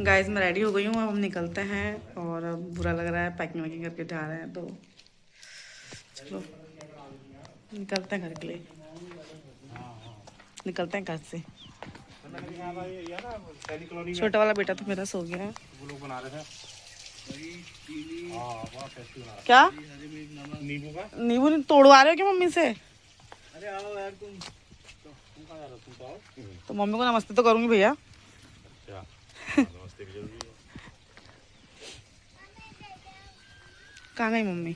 Guys मैं ready हो गई हूँ, अब हम निकलते हैं। और अब बुरा लग रहा है, पैकिंग वैकिंग करके जा रहे हैं, तो चलो निकलते हैं घर के लिए। निकलते हैं घर से। छोटा वाला बेटा तो मेरा सो गया है। क्या नींबू नहीं तोड़वा रहे हो क्या मम्मी से? अरे आओ यार तुम कहाँ जा रहे हो? तुम तो आओ। तो मम्मी को नमस्ते तो करूंगी भैया। नमस्ते भी जरूरी है। कहाँ गई मम्मी?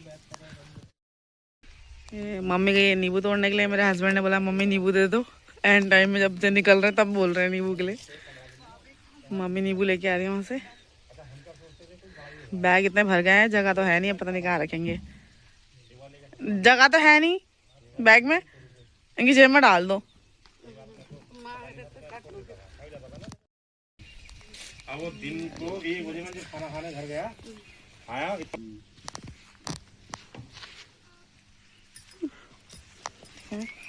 मम्मी गई है नींबू तोड़ने के लिए। मेरे हस्बैंड ने बोला मम्मी नींबू दे दो। एंड टाइम में जब से निकल रहे हैं तब बोल रहे हैं नींबू के लिए। मम्मी नींबू लेके आ रही है वहाँ से। बैग इतने भर गए हैं, जगह तो है नहीं, अब पता नहीं कहाँ रखेंगे। जगह तो है नहीं बैग में, इनकी जेब में डाल दो। अब वो दिन को 1 बजे में जब खाना खाने घर गया आया।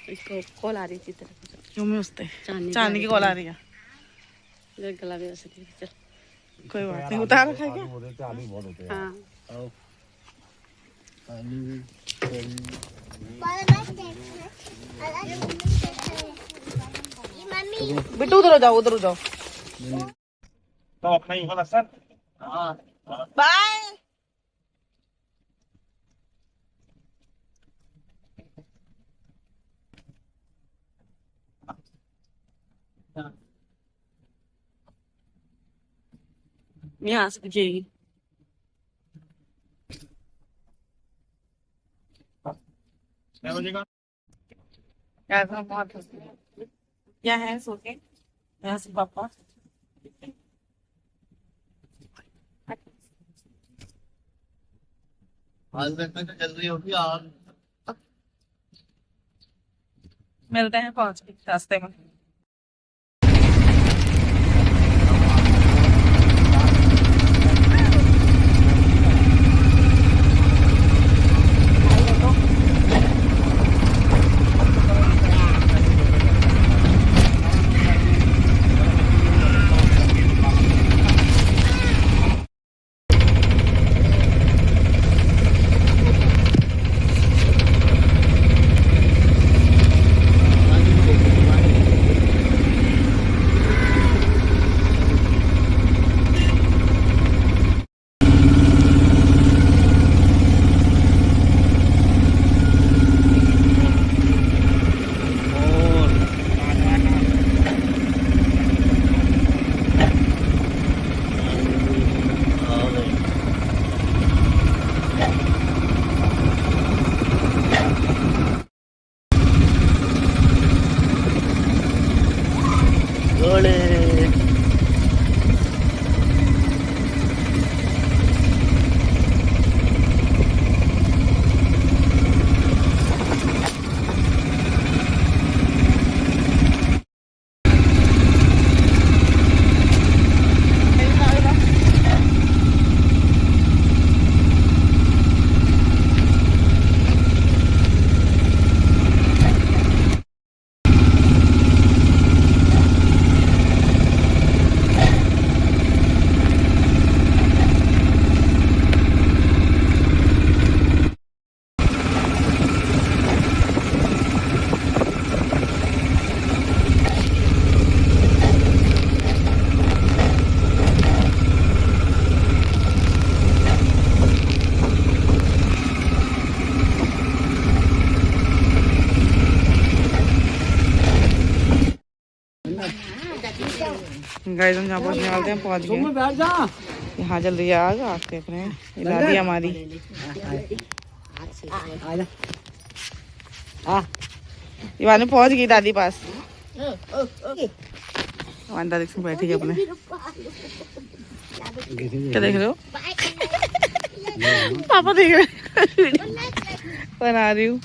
इसको कॉल आ रही थी तरफ। क्यों मैं उसते चांदी की कॉल आ रही है। गला भी ऐसे चल कोई बात नहीं, उतार रखा है क्या? आलू बहुत होते हैं। हाँ बिट्टू उधर जाओ, उधर जाओ। तो अपना ही वाला सर। हाँ बाय। यहाँ से दिखेगी। क्या है सो के यहाँ से पापा। आज देखते हैं जल्दी होगी आज। मिलते हैं पहुंच के रास्ते में। गाइस हम जहाँ पहुँचने वाले हैं पहुँच गए। यहाँ जल रही है आग, आग देख रहे हैं। ये दादी हमारी। इवान में पहुँच गई दादी पास। इवान दादी से बैठी है अपने। क्या देख रहे हो? पापा देख रहे हैं। बना रही हूँ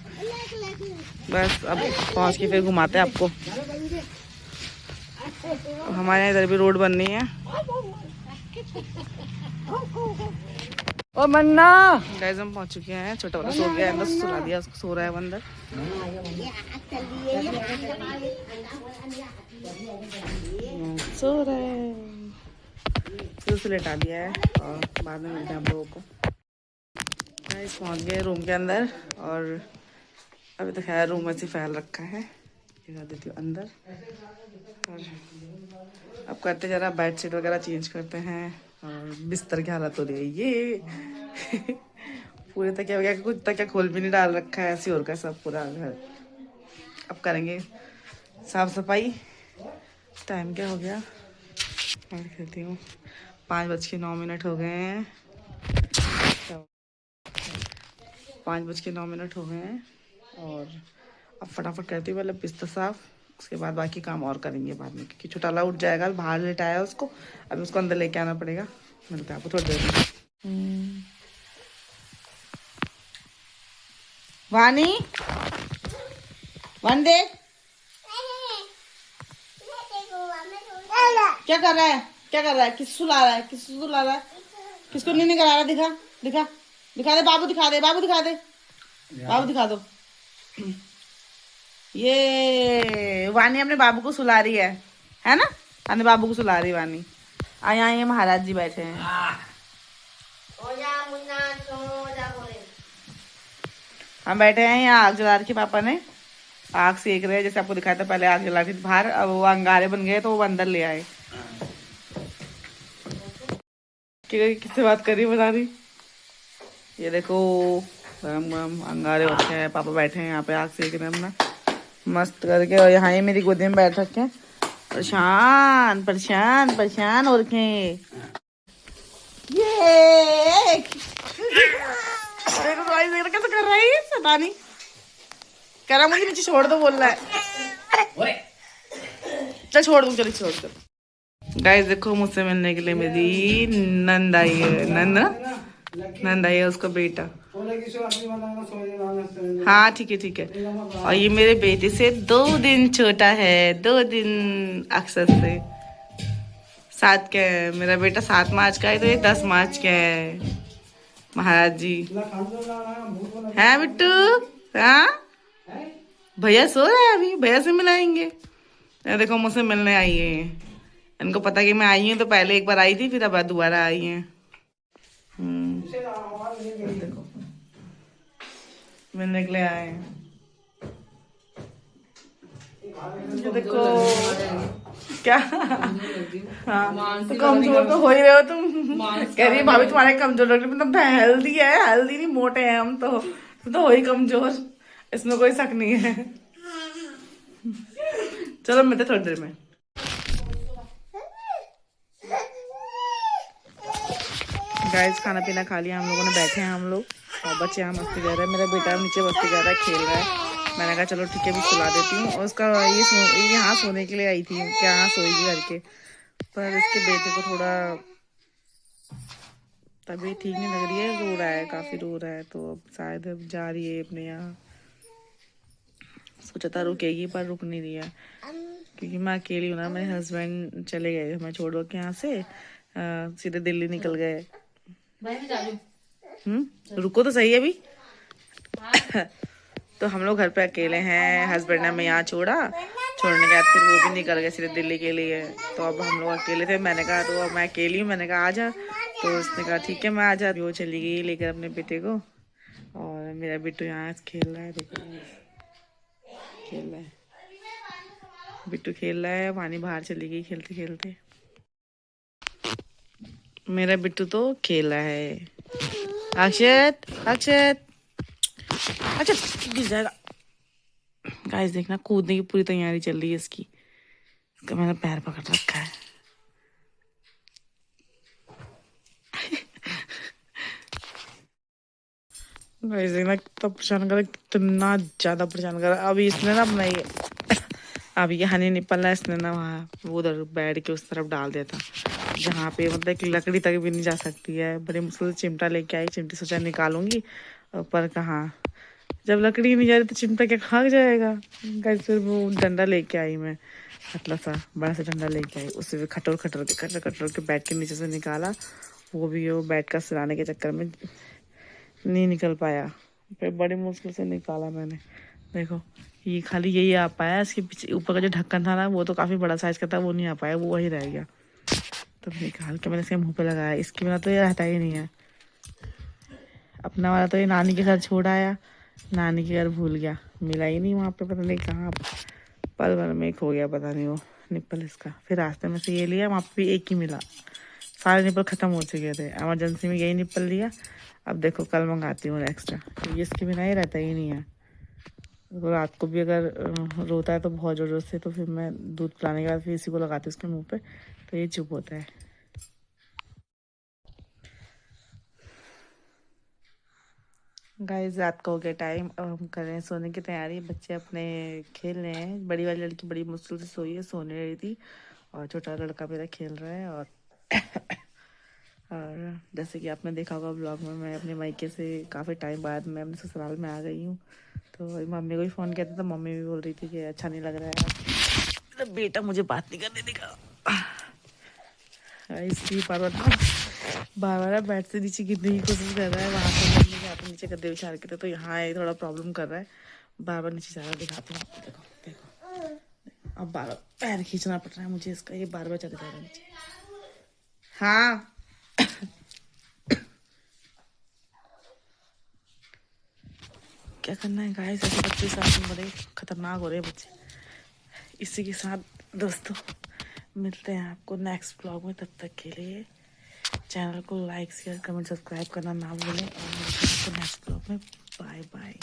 बस। अब पहुँच के फिर घुमाते हैं आपको। हमारे यहाँ इधर भी रोड बननी है। ओ मन्ना गाइस हम पहुंच चुके हैं। छोटा वाला सो गया है, अंदर सुला दिया उसको, सो रहा है अंदर। सो रहा है। फिर उसे लेटा दिया है और बाद में मिलते हैं आप लोगों को। गाइस पहुँच गए रूम के अंदर और अभी तक है रूम ऐसे फैल रखा है। दिखा देती हूँ अंदर। और अब करते जरा बेड शीट वगैरह चेंज करते हैं और बिस्तर की हालत हो रही है ये पूरे तकिया वगैरह कुछ तकिया खोल भी नहीं डाल रखा है, ऐसे और का सब पूरा घर। अब करेंगे साफ सफाई। टाइम क्या हो गया और कहती हूँ 5:09 हो गए हैं। 5:09 हो गए हैं और अब फटाफट करती हूँ मतलब बिस्तर साफ। उसके बाद बाकी काम और करेंगे बाद में, क्योंकि छोटाला उठ जाएगा, बाहर लेटाया उसको, अब उसको अंदर लेके आना पड़ेगा। मिलता है आपको थोड़ी देर में। वानी वन देख क्या कर रहा है, क्या कर रहा है, किस सुला रहा है, किस सुला रहा है, किसको नहीं करा रहा, दिखा दिखा दिखा दे बाबू, दिखा दे बाबू, दिखा दे बाबू, दिखा दो। ये वानी अपने बाबू को सुला रही है ना, अपने बाबू को सुला रही है वानी। यहाँ ये महाराज जी बैठे हैं। हम बैठे हैं यहाँ, आग जला रखी पापा ने, आग सेक रहे हैं। जैसे आपको दिखाया था पहले आग जला रही थी बाहर, अब वो अंगारे बन गए तो वो अंदर ले आए। किससे बात कर रही बता रही। ये देखो गरम गरम अंगारे होते हैं, पापा बैठे हैं यहाँ पे आग सेक रहे हैं अपना मस्त करके। और यहाँ ये मेरी गोदी में बैठ रखे हैं, परेशान परेशान परेशान हो रखे। ये देखो कैसे कर रहा है सतानी, कह रहा मुझे नीचे छोड़ दो, बोल रहा है। चल छोड़ दूँ, चल छोड़ दो। गाइस देखो मुझसे मिलने के लिए मेरी नंद आई है, नंद आई है, उसका बेटा। हाँ ठीक है ठीक है। और ये मेरे बेटे से 2 दिन छोटा है, 2 दिन अक्सर से। 7 का है मेरा बेटा, 7 मार्च का है, तो ये 10 मार्च का है। महाराज जी है बिट्टू। हाँ भैया सो रहा है, अभी भैया से मिलाएंगे। देखो मुझसे मिलने आई है, इनको पता कि मैं आई हूँ, तो पहले एक बार आई थी, फिर अब दोबारा आई है। देखो मिलने के लिए आए हैं। देखो क्या, हाँ तो कमजोर तो हो ही रहे हो तुम। कह रही है भाभी तुम्हारे कमजोर लग रही, मतलब हेल्दी है, हेल्दी नहीं मोटे हैं हम तो हो ही कमजोर, इसमें कोई शक नहीं है। चलो मिलते थोड़ी देर में। गाइस खाना पीना खा लिया हम लोगों ने, बैठे हैं हम लोग और बच्चे यहाँ मस्ती कर रहे हैं। मेरा बेटा नीचे मस्ती कर रहा है, खेल रहा है। मैंने कहा चलो ठीक है, भी सुला देती हूँ। और उसका ये यहाँ सोने के लिए आई थी कि यहाँ सोएगी करके, पर इसके बेटे को थोड़ा तबीयत ठीक नहीं लग रही है, रो रहा है, काफ़ी रो रहा है, तो अब शायद अब जा रही है अपने यहाँ। सोचा था रुकेगी पर रुक नहीं रही है, क्योंकि मैं अकेली हूँ ना, मेरे हस्बैंड चले गए हमें छोड़ के यहाँ से, सीधे दिल्ली निकल गए। रुको तो सही अभी। तो हम लोग घर पे अकेले हैं, हस्बैंड ने हमें यहाँ छोड़ने के बाद फिर वो भी निकल गए सीधे दिल्ली के लिए। तो अब हम लोग अकेले थे, मैंने कहा तो अब मैं अकेली हूँ, मैंने कहा आजा, तो उसने कहा ठीक है मैं आजा। वो चली गई लेकर अपने बेटे को, और मेरा बिट्टू यहाँ खेल रहा है, देखो खेल रहा है, बिट्टू खेल रहा है। पानी बाहर चली गई खेलते खेलते, मेरा बिट्टू तो खेल रहा है। अक्षत अक्षत अक्षत गिर जाएगा। गाइस देखना कूदने की पूरी तैयारी चल रही है इसकी, इसका मैंने पैर पकड़ रखा है। गाइस देखना कितना परेशान कर, कितना ज्यादा परेशान कर। अभी इसने ना अपना ये अभी ये हनी निपल रहा है, इसने ना वहाँ वो उधर बैठ के उस तरफ डाल दिया था जहाँ पे मतलब एक लकड़ी तक भी नहीं जा सकती है। बड़ी मुश्किल से चिमटा लेके आई, चिमटी सोचा निकालूंगी, पर कहाँ, जब लकड़ी नहीं जा रही तो चिमटा क्या खा जाएगा। फिर वो डंडा लेके आई मैं, पतला सा बड़ा सा डंडा लेके आई, उससे भी खटर के बैट के नीचे से निकाला। वो भी वो बैट का सिराने के चक्कर में नहीं निकल पाया, फिर बड़ी मुश्किल से निकाला मैंने। देखो ये खाली यही आ पाया, इसके पीछे ऊपर का जो ढक्कन था ना वो तो काफ़ी बड़ा साइज का था, वो नहीं आ पाया, वो वही रह गया। तो निकाल के मैंने इसके मुंह पे लगाया। इसके बिना तो ये रहता ही नहीं है। अपना वाला तो ये नानी के घर छोड़ आया, नानी के घर भूल गया, मिला ही नहीं वहाँ पे, पता नहीं कहाँ पल भर में खो गया, पता नहीं वो निप्पल इसका। फिर रास्ते में से ये लिया, वहाँ पे भी एक ही मिला, सारे निप्पल ख़त्म हो चुके थे। एमरजेंसी में यही निप्पल लिया। अब देखो कल मंगाती हूँ एक्स्ट्रा, ये इसके बिना ही रहता ही नहीं है। तो रात को भी अगर रोता है तो बहुत ज़ोर से, तो फिर मैं दूध पिलाने के बाद फिर इसी को लगाती हूँ उसके मुँह पे, तो ये चुप होता है। गाइस रात को हो गया टाइम, अब हम कर रहे हैं सोने की तैयारी। बच्चे अपने खेल रहे हैं। बड़ी वाली लड़की बड़ी मुश्किल से सोई है, सोने रही थी, और छोटा लड़का मेरा खेल रहा है। और जैसे कि आपने देखा होगा ब्लॉग में, मैं अपने मायके से काफ़ी टाइम बाद मैं अपने ससुराल में आ गई हूँ। तो मम्मी को भी फ़ोन किया था, तो मम्मी भी बोल रही थी कि अच्छा नहीं लग रहा है। तो बेटा मुझे बात नहीं करने देगा। इसकी बार बार बेड से नीचे गिरने की कोशिश कर रहा है। वहाँ पर मम्मी यहाँ पे नीचे गद्दे बिछा के थे, तो यहाँ ये थोड़ा प्रॉब्लम कर रहा है, बार बार नीचे जा रहा है। दिखाती हूँ, देखो देखो, अब बार बार पैर खींचना पड़ रहा है मुझे इसका, ये बार बार चले जा रहा है नीचे। हाँ क्या करना है गाइस, ऐसे बच्चे साथ में बड़े खतरनाक हो रहे हैं बच्चे। इसी के साथ दोस्तों मिलते हैं आपको नेक्स्ट ब्लॉग में। तब तक के लिए चैनल को लाइक शेयर कमेंट सब्सक्राइब करना ना भूलें, और मिलते हैं आपको नेक्स्ट ब्लॉग में। Bye bye.